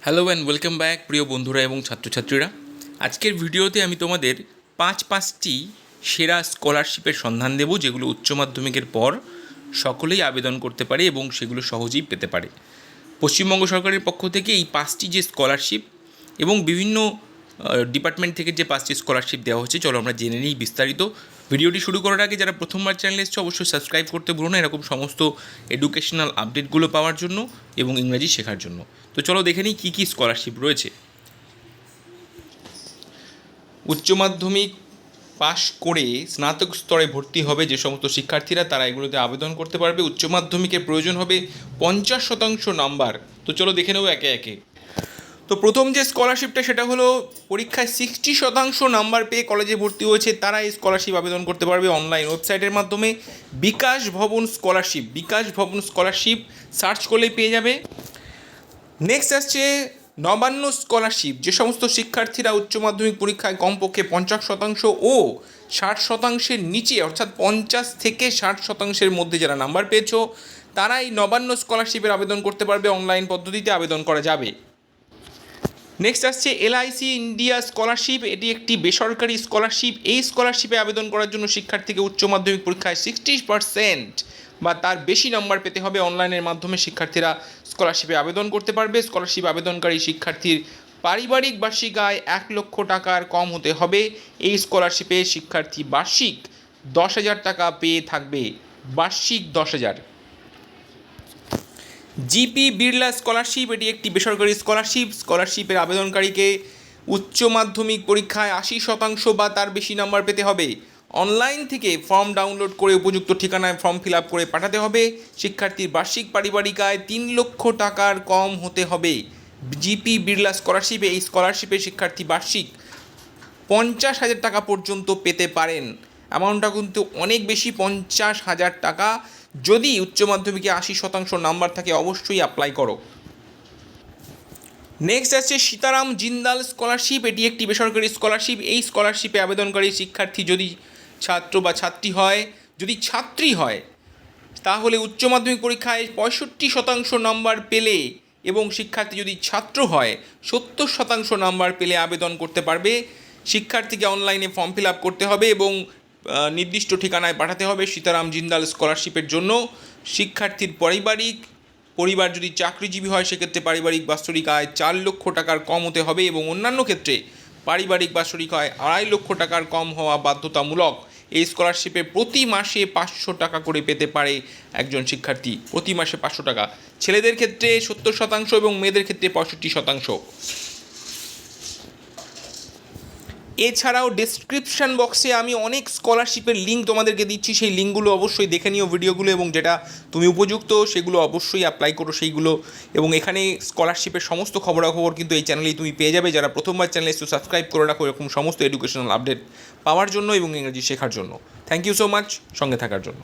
Hello and welcome back প্রিয় বন্ধুরা এবং ছাত্রছাত্রীরা। আজকের ভিডিওতে আমি তোমাদের পাঁচটি সেরা স্কলারশিপের সন্ধান দেব, যেগুলো উচ্চ মাধ্যমিকের পর সকলেই আবেদন করতে পারে এবং সেগুলো সহজেই পেতে পারে। পশ্চিমবঙ্গ সরকারের পক্ষ থেকে এই পাঁচটি যে স্কলারশিপ এবং বিভিন্ন ডিপার্টমেন্ট থেকে যে পাঁচটি স্কলারশিপ দেওয়া হচ্ছে, চলো আমরা জেনে নিই বিস্তারিত। ভিডিওটি শুরু করার আগে যারা প্রথমবার চ্যানেলে এসছে অবশ্যই সাবস্ক্রাইব করতে ভুলো না, এরকম সমস্ত এডুকেশনাল আপডেটগুলো পাওয়ার জন্য এবং ইংরাজি শেখার জন্য। তো চলো দেখে নিই কী কী স্কলারশিপ রয়েছে। উচ্চ মাধ্যমিক পাশ করে স্নাতক স্তরে ভর্তি হবে যে সমস্ত শিক্ষার্থীরা, তারা এগুলোতে আবেদন করতে পারবে। উচ্চ মাধ্যমিকের প্রয়োজন হবে 50% নাম্বার। তো চলো দেখে নেব একে একে। তো প্রথম যে স্কলারশিপটা সেটা হলো পরীক্ষায় 60% নাম্বার পেয়ে কলেজে ভর্তি হয়েছে, তারা এই স্কলারশিপ আবেদন করতে পারবে অনলাইন ওয়েবসাইটের মাধ্যমে। বিকাশ ভবন স্কলারশিপ সার্চ করলেই পেয়ে যাবে। নেক্সট আসছে নবান্ন স্কলারশিপ, যে সমস্ত শিক্ষার্থীরা উচ্চ মাধ্যমিক পরীক্ষায় কমপক্ষে 50% ও 60%-এর নিচে, অর্থাৎ 50 থেকে 60%-এর মধ্যে যারা নাম্বার পেয়েছো, তারা এই নবান্ন স্কলারশিপের আবেদন করতে পারবে। অনলাইন পদ্ধতিতে আবেদন করা যাবে। নেক্সট আসছে LIC ইন্ডিয়া স্কলারশিপ, এটি একটি বেসরকারি স্কলারশিপ। এই স্কলারশিপে আবেদন করার জন্য শিক্ষার্থীকে উচ্চ মাধ্যমিক পরীক্ষায় 60% বা তার বেশি নম্বর পেতে হবে। অনলাইনের মাধ্যমে শিক্ষার্থীরা স্কলারশিপে আবেদন করতে পারবে। স্কলারশিপ আবেদনকারী শিক্ষার্থীর পারিবারিক বার্ষিক আয় 1 লক্ষ টাকার কম হতে হবে। এই স্কলারশিপে শিক্ষার্থী বার্ষিক 10,000 টাকা পেয়ে থাকবে, বার্ষিক 10,000। জিপি বিড়লা স্কলারশিপ, এটি একটি বেসরকারি স্কলারশিপের আবেদনকারীকে উচ্চ মাধ্যমিক পরীক্ষায় 80% বা তার বেশি নাম্বার পেতে হবে। অনলাইন থেকে ফর্ম ডাউনলোড করে উপযুক্ত ঠিকানায় ফর্ম ফিল আপ করে পাঠাতে হবে। শিক্ষার্থীর বার্ষিক পারিবারিক আয় 3 লক্ষ টাকার কম হতে হবে। জিপি বিড়লা স্কলারশিপ, এই স্কলারশিপে শিক্ষার্থী বার্ষিক 50,000 টাকা পর্যন্ত পেতে পারেন। অ্যামাউন্টটা কিন্তু অনেক বেশি, 50,000 টাকা। যদি উচ্চ মাধ্যমিকে 80% নাম্বার থাকে অবশ্যই অ্যাপ্লাই করো। নেক্সট আছে সীতারাম জিন্দাল স্কলারশিপ, এটি একটি বেসরকারি স্কলারশিপ। এই স্কলারশিপে আবেদনকারী শিক্ষার্থী যদি ছাত্র বা ছাত্রী হয়, যদি ছাত্রী হয়, তাহলে উচ্চ মাধ্যমিক পরীক্ষায় 65% নাম্বার পেলে এবং শিক্ষার্থী যদি ছাত্র হয় 70% নাম্বার পেলে আবেদন করতে পারবে। শিক্ষার্থীকে অনলাইনে ফর্ম ফিল আপ করতে হবে এবং নির্দিষ্ট ঠিকানায় পাঠাতে হবে। সীতারাম জিন্দাল স্কলারশিপের জন্য শিক্ষার্থীর পরিবার যদি চাকরিজীবী হয় সেক্ষেত্রে পারিবারিক বাৎসরিক আয় 4 লক্ষ টাকার কম হতে হবে এবং অন্যান্য ক্ষেত্রে পারিবারিক বাৎসরিক আয় 2.5 লক্ষ টাকার কম হওয়া বাধ্যতামূলক। এই স্কলারশিপে প্রতি মাসে 500 টাকা করে পেতে পারে একজন শিক্ষার্থী, প্রতি মাসে 500 টাকা। ছেলেদের ক্ষেত্রে 70% এবং মেয়েদের ক্ষেত্রে 65%। এছাড়াও ডেসক্রিপশান বক্সে আমি অনেক স্কলারশিপের লিঙ্ক তোমাদেরকে দিচ্ছি, সেই লিঙ্কগুলো অবশ্যই দেখে নিও ভিডিওগুলো, এবং যেটা তুমি উপযুক্ত সেগুলো অবশ্যই অ্যাপ্লাই করো সেইগুলো। এবং এখানে স্কলারশিপের সমস্ত খবরাখবর কিন্তু এই চ্যানেলেই তুমি পেয়ে যাবে। যারা প্রথমবার চ্যানেলে একটু সাবস্ক্রাইব করে রাখো এরকম সমস্ত এডুকেশনাল আপডেট পাওয়ার জন্য এবং ইংরেজি শেখার জন্য। থ্যাংক ইউ সো মাচ সঙ্গে থাকার জন্য।